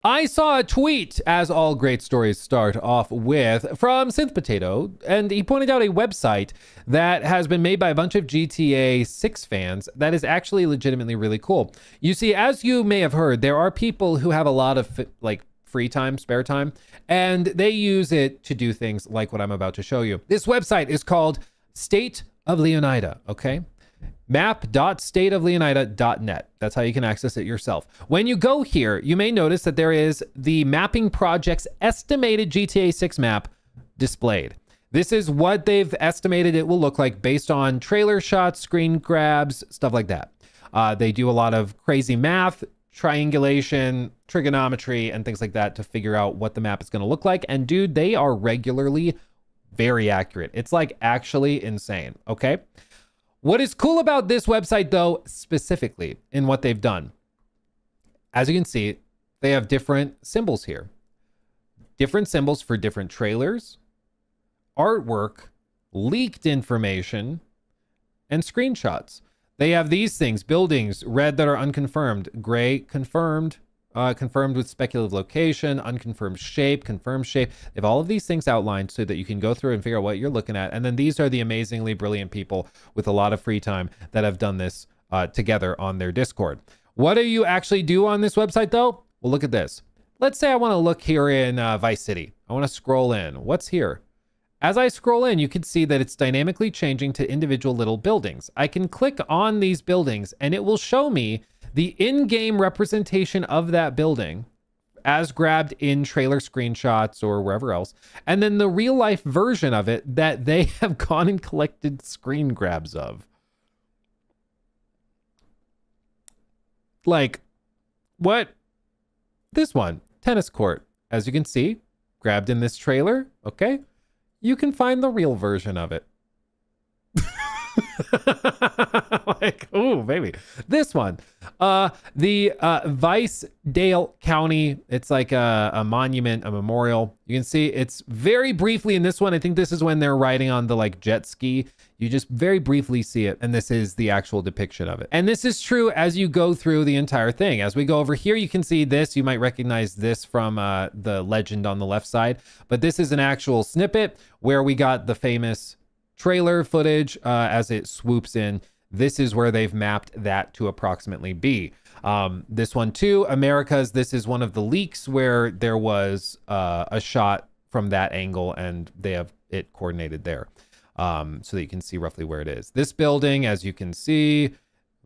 I saw a tweet, as all great stories start off with, from Synth Potato, and he pointed out a website that has been made by a bunch of GTA 6 fans that is actually legitimately really cool. You see, as you may have heard, there are people who have a lot of free time, spare time, and they use it to do things like what I'm about to show you. This website is called State of Leonida, okay? map.stateofleonida.net. That's how you can access it yourself. When you go here, you may notice that there is the mapping project's estimated GTA 6 map displayed. This is what they've estimated it will look like based on trailer shots, screen grabs, stuff like that. They do a lot of crazy math, triangulation, trigonometry, and things like that to figure out what the map is going to look like. And dude, they are regularly very accurate. It's like actually insane, okay? What is cool about this website, though, specifically in what they've done, as you can see, they have different symbols here. Different symbols for different trailers, artwork, leaked information, and screenshots. They have these things: buildings, red that are unconfirmed, gray confirmed, confirmed with speculative location, unconfirmed shape, confirmed shape. They have all of these things outlined so that you can go through and figure out what you're looking at. And then these are the amazingly brilliant people with a lot of free time that have done this together on their Discord. What do you actually do on this website, though? Well, look at this. Let's say I want to look here in Vice City. I want to scroll in. What's here? As I scroll in, you can see that it's dynamically changing to individual little buildings. I can click on these buildings and it will show me the in-game representation of that building as grabbed in trailer screenshots or wherever else, and then the real life version of it that they have gone and collected screen grabs of. Like, what? This one, tennis court. As you can see, grabbed in this trailer, okay? You can find the real version of it. Like, oh, baby. This one, the Vice-Dale County. It's like a monument, a memorial. You can see it's very briefly in this one. I think this is when they're riding on the like jet ski. You just very briefly see it. And this is the actual depiction of it. And this is true as you go through the entire thing. As we go over here, you can see this. You might recognize this from the legend on the left side. But this is an actual snippet where we got the famous trailer footage as it swoops in. This is where they've mapped that to approximately be. This one too, America's, this is one of the leaks where there was a shot from that angle and they have it coordinated there so that you can see roughly where it is. This building, as you can see,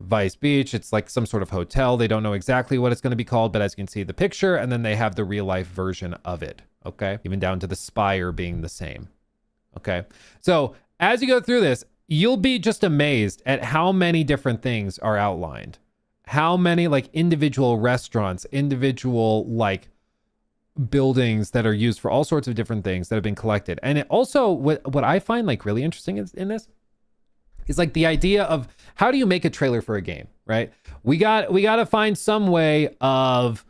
Vice Beach, it's like some sort of hotel. They don't know exactly what it's going to be called, but as you can see the picture, and then they have the real life version of it, okay? Even down to the spire being the same, okay? So as you go through this, you'll be just amazed at how many different things are outlined. How many like individual restaurants, individual like buildings that are used for all sorts of different things that have been collected. And it also, what I find like really interesting in this is like the idea of how do you make a trailer for a game, right? We got to find some way of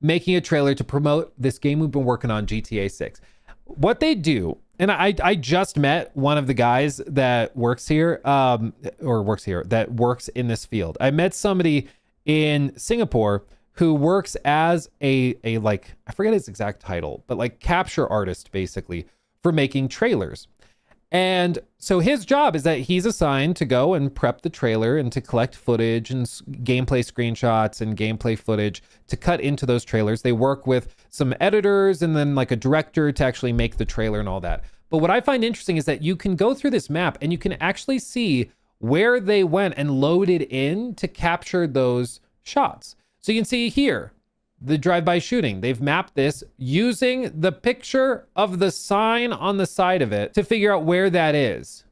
making a trailer to promote this game we've been working on, GTA 6. What they do, and I just met one of the guys that works here, that works in this field. I met somebody in Singapore who works as a like, I forget his exact title, but like capture artist basically for making trailers. And so his job is that he's assigned to go and prep the trailer and to collect footage and gameplay screenshots and gameplay footage to cut into those trailers. They work with some editors and then like a director to actually make the trailer and all that. But what I find interesting is that you can go through this map and you can actually see where they went and loaded in to capture those shots. So you can see here, the drive-by shooting. They've mapped this using the picture of the sign on the side of it to figure out where that is.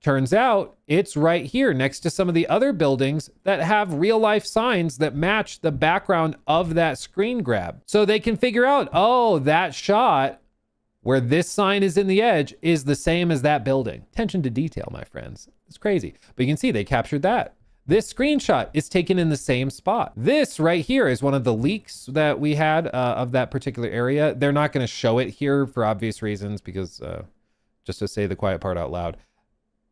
Turns out it's right here next to some of the other buildings that have real life signs that match the background of that screen grab. So they can figure out, oh, that shot where this sign is in the edge is the same as that building. Attention to detail, my friends. It's crazy. But you can see they captured that. This screenshot is taken in the same spot. This right here is one of the leaks that we had of that particular area. They're not going to show it here for obvious reasons because just to say the quiet part out loud,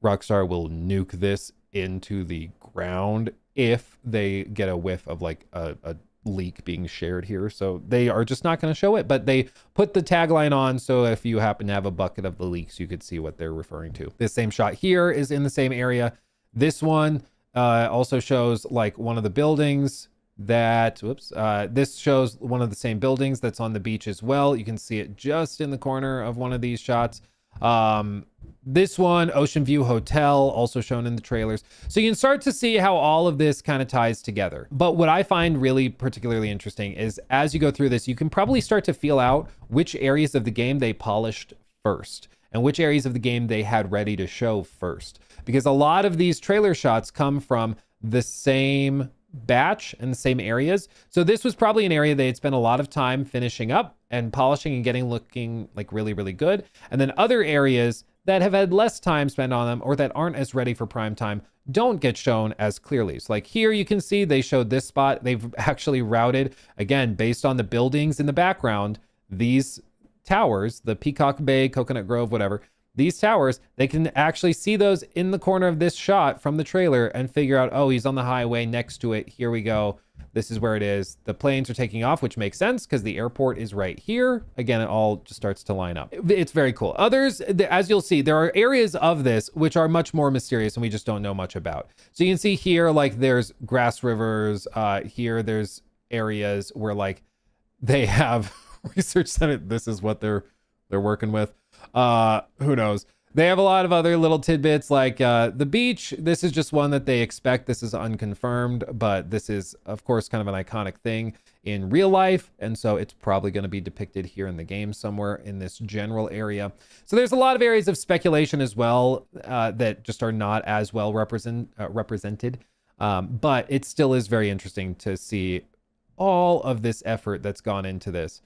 Rockstar will nuke this into the ground if they get a whiff of like a leak being shared here, so they are just not going to show it, but they put the tagline on, so if you happen to have a bucket of the leaks, you could see what they're referring to. This same shot here is in the same area. This one also shows like one of the buildings that, this shows one of the same buildings that's on the beach as well. You can see it just in the corner of one of these shots. This one, Ocean View Hotel, also shown in the trailers. So you can start to see how all of this kind of ties together. But what I find really particularly interesting is as you go through this, you can probably start to feel out which areas of the game they polished first and which areas of the game they had ready to show first. Because a lot of these trailer shots come from the same batch and the same areas. So this was probably an area they had spent a lot of time finishing up and polishing and getting looking like really, really good. And then other areas that have had less time spent on them or that aren't as ready for prime time don't get shown as clearly. So like here you can see they showed this spot. They've actually routed, again, based on the buildings in the background, these towers, the Peacock Bay, Coconut Grove, whatever, these towers, they can actually see those in the corner of this shot from the trailer and figure out, oh, he's on the highway next to it. Here we go. This is where it is. The planes are taking off, which makes sense because the airport is right here. Again, it all just starts to line up. It's very cool. Others, as you'll see, there are areas of this which are much more mysterious and we just don't know much about. So you can see here, like there's grass rivers. Here, there's areas where like they have research center. This is what they're working with. Who knows? They have a lot of other little tidbits like the beach. This is just one that they expect. This is unconfirmed, but this is, of course, kind of an iconic thing in real life. And so it's probably going to be depicted here in the game somewhere in this general area. So there's a lot of areas of speculation as well that just are not as well represented. But it still is very interesting to see all of this effort that's gone into this.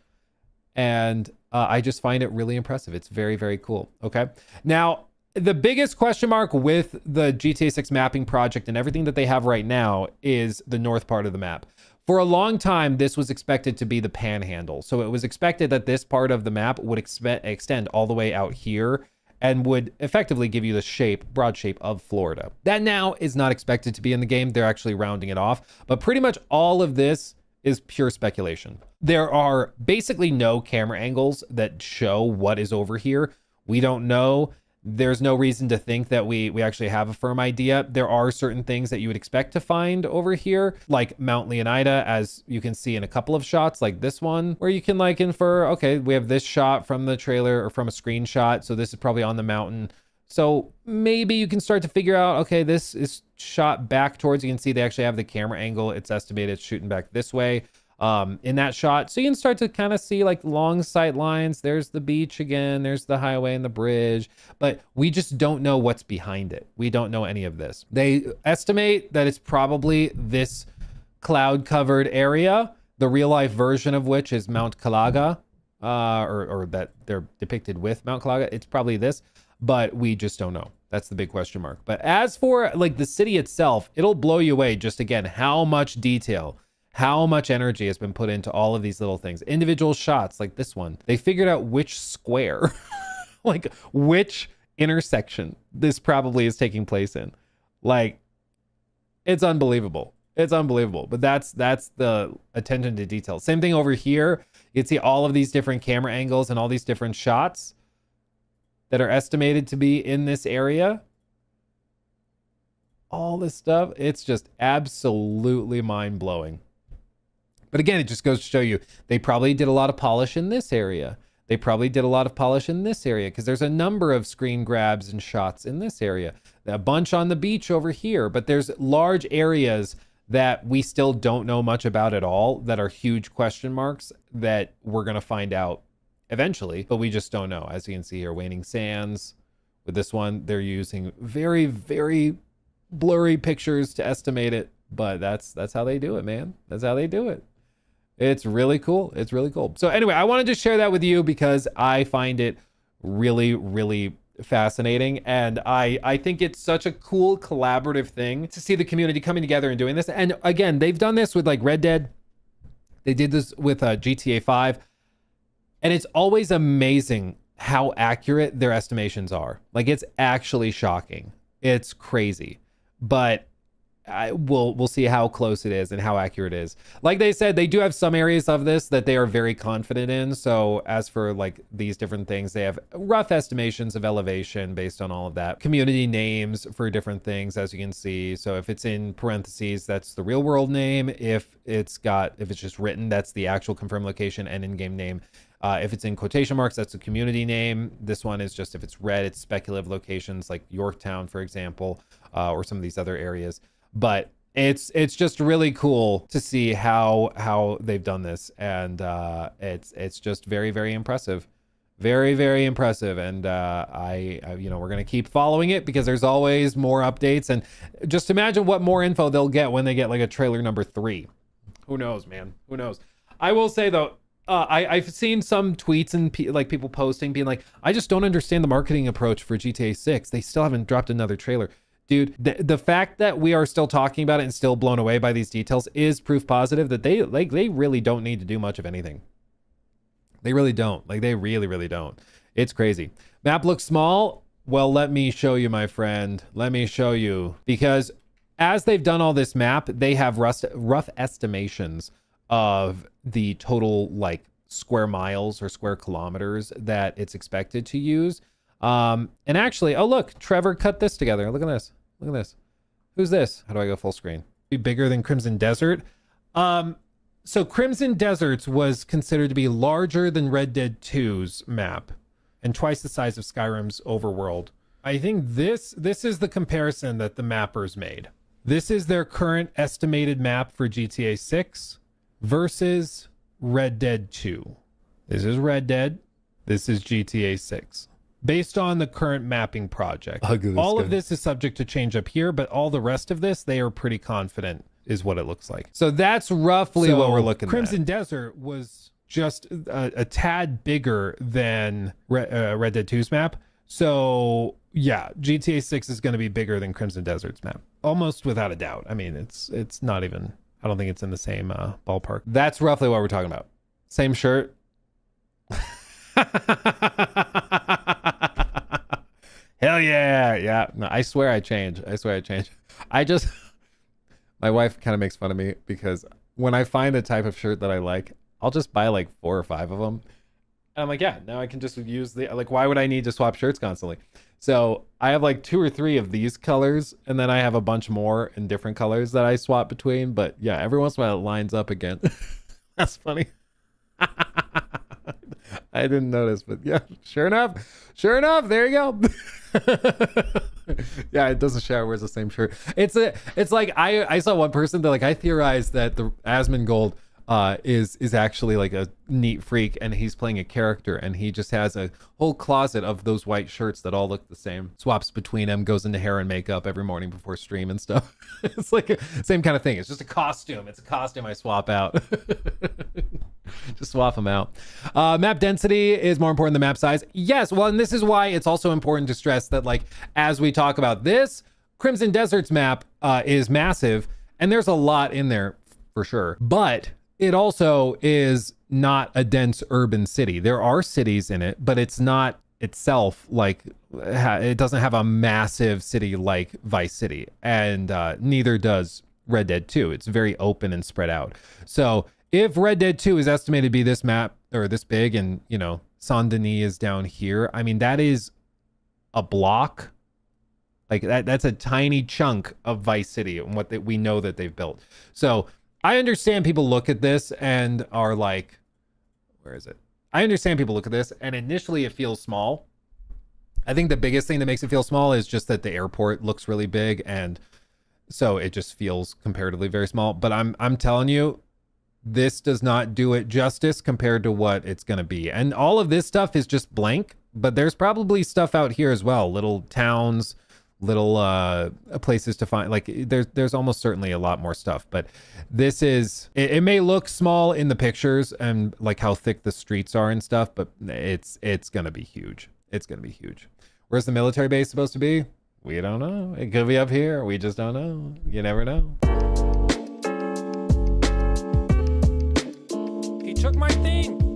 And I just find it really impressive. It's very, very cool. Okay. Now, the biggest question mark with the GTA 6 mapping project and everything that they have right now is the north part of the map. For a long time, this was expected to be the panhandle. So it was expected that this part of the map would extend all the way out here and would effectively give you the broad shape of Florida. That now is not expected to be in the game. They're actually rounding it off. But pretty much all of this is pure speculation. There are basically no camera angles that show what is over here. We don't know. There's no reason to think that we actually have a firm idea. There are certain things that you would expect to find over here, like Mount Leonida, as you can see in a couple of shots, like this one, where you can like infer, okay, we have this shot from the trailer or from a screenshot, so this is probably on the mountain. So maybe you can start to figure out, okay, this is shot back towards, you can see they actually have the camera angle. It's estimated it's shooting back this way in that shot. So you can start to kind of see like long sight lines. There's the beach again, there's the highway and the bridge, but we just don't know what's behind it. We don't know any of this. They estimate that it's probably this cloud covered area, the real life version of which is Mount Calaga, or that they're depicted with Mount Calaga. It's probably this, but we just don't know. That's the big question mark. But as for like the city itself, it'll blow you away just again, how much detail, how much energy has been put into all of these little things. Individual shots like this one. They figured out which square, like which intersection this probably is taking place in. Like, it's unbelievable. It's unbelievable. But that's the attention to detail. Same thing over here. You can see all of these different camera angles and all these different shots that are estimated to be in this area. All this stuff, it's just absolutely mind-blowing. But again, it just goes to show you, they probably did a lot of polish in this area. They probably did a lot of polish in this area because there's a number of screen grabs and shots in this area. A bunch on the beach over here, but there's large areas that we still don't know much about at all that are huge question marks that we're going to find out eventually, but we just don't know. As you can see here, Waning Sands. With this one, they're using very, very blurry pictures to estimate it, but that's how they do it, man. That's how they do it. It's really cool. It's really cool. So anyway, I wanted to share that with you because I find it really, really fascinating. And I think it's such a cool collaborative thing to see the community coming together and doing this. And again, they've done this with like Red Dead. They did this with GTA 5. And it's always amazing how accurate their estimations are. Like, it's actually shocking. It's crazy. But we'll see how close it is and how accurate it is. Like they said, they do have some areas of this that they are very confident in. So as for like these different things, they have rough estimations of elevation based on all of that. Community names for different things, as you can see. So if it's in parentheses, that's the real world name. If it's just written, that's the actual confirmed location and in-game name. If it's in quotation marks, that's a community name. This one is just, if it's red, it's speculative locations like Yorktown, for example, or some of these other areas. But it's just really cool to see how they've done this, and it's just very, very impressive. Very, very impressive. And we're gonna keep following it because there's always more updates, and just imagine what more info they'll get when they get like a trailer number 3. Who knows, man? Who knows? I will say though, I've seen some tweets and people posting being like, I just don't understand the marketing approach for GTA 6. They still haven't dropped another trailer. Dude, the fact that we are still talking about it and still blown away by these details is proof positive that they really don't need to do much of anything. They really don't. Like, they really, really don't. It's crazy. Map looks small. Well, let me show you, my friend. Let me show you. Because as they've done all this map, they have rough estimations of the total like square miles or square kilometers that it's expected to use. And actually, oh look, Trevor cut this together. Look at this. Look at this. Who's this? How do I go full screen? Be bigger than Crimson Desert. So Crimson Deserts was considered to be larger than Red Dead 2's map and twice the size of Skyrim's overworld. I think this is the comparison that the mappers made. This is their current estimated map for GTA 6 versus Red Dead 2. This is Red Dead. This is GTA 6. Based on the current mapping project. All of this is subject to change up here, but all the rest of this, they are pretty confident is what it looks like. So that's roughly what we're looking at. Crimson Desert was just a tad bigger than Red Dead 2's map. So yeah, GTA 6 is going to be bigger than Crimson Desert's map. Almost without a doubt. I mean, it's not even... I don't think it's in the same ballpark. That's roughly what we're talking about. Same shirt. Hell yeah. Yeah. No, I swear I change. My wife kind of makes fun of me because when I find a type of shirt that I like, I'll just buy like 4 or 5 of them. And I'm like, yeah, now I can just use why would I need to swap shirts constantly? So I have like 2 or 3 of these colors, and then I have a bunch more in different colors that I swap between. But yeah, every once in a while it lines up again. That's funny. I didn't notice, but yeah, sure enough, there you go. Yeah, it doesn't shower, wears the same shirt. It's like I saw one person that I theorized that the Asmongold is actually like a neat freak, and he's playing a character, and he just has a whole closet of those white shirts that all look the same, swaps between them, goes into hair and makeup every morning before stream and stuff. It's like a same kind of thing. It's just a costume. It's a costume I swap out. Just swap them out. Map density is more important than map size. Yes, well, and this is why it's also important to stress that, like, as we talk about this, Crimson Desert's map is massive, and there's a lot in there for sure, but it also is not a dense urban city. There are cities in it, but it's not itself like, it doesn't have a massive city like Vice City, and neither does Red Dead 2. It's very open and spread out. So if Red Dead 2 is estimated to be this map or this big, and Saint Denis is down here, I mean, that is a block. Like that's a tiny chunk of Vice City and what we know that they've built. So I understand people look at this and are like, where is it? I understand people look at this and initially it feels small. I think the biggest thing that makes it feel small is just that the airport looks really big, and so it just feels comparatively very small. But I'm telling you, this does not do it justice compared to what it's going to be. And all of this stuff is just blank, but there's probably stuff out here as well. Little towns, little places to find, like there's almost certainly a lot more stuff, but this is, it may look small in the pictures and like how thick the streets are and stuff, but it's going to be huge. It's going to be huge. Where's the military base supposed to be? We don't know. It could be up here. We just don't know. You never know. He took my thing.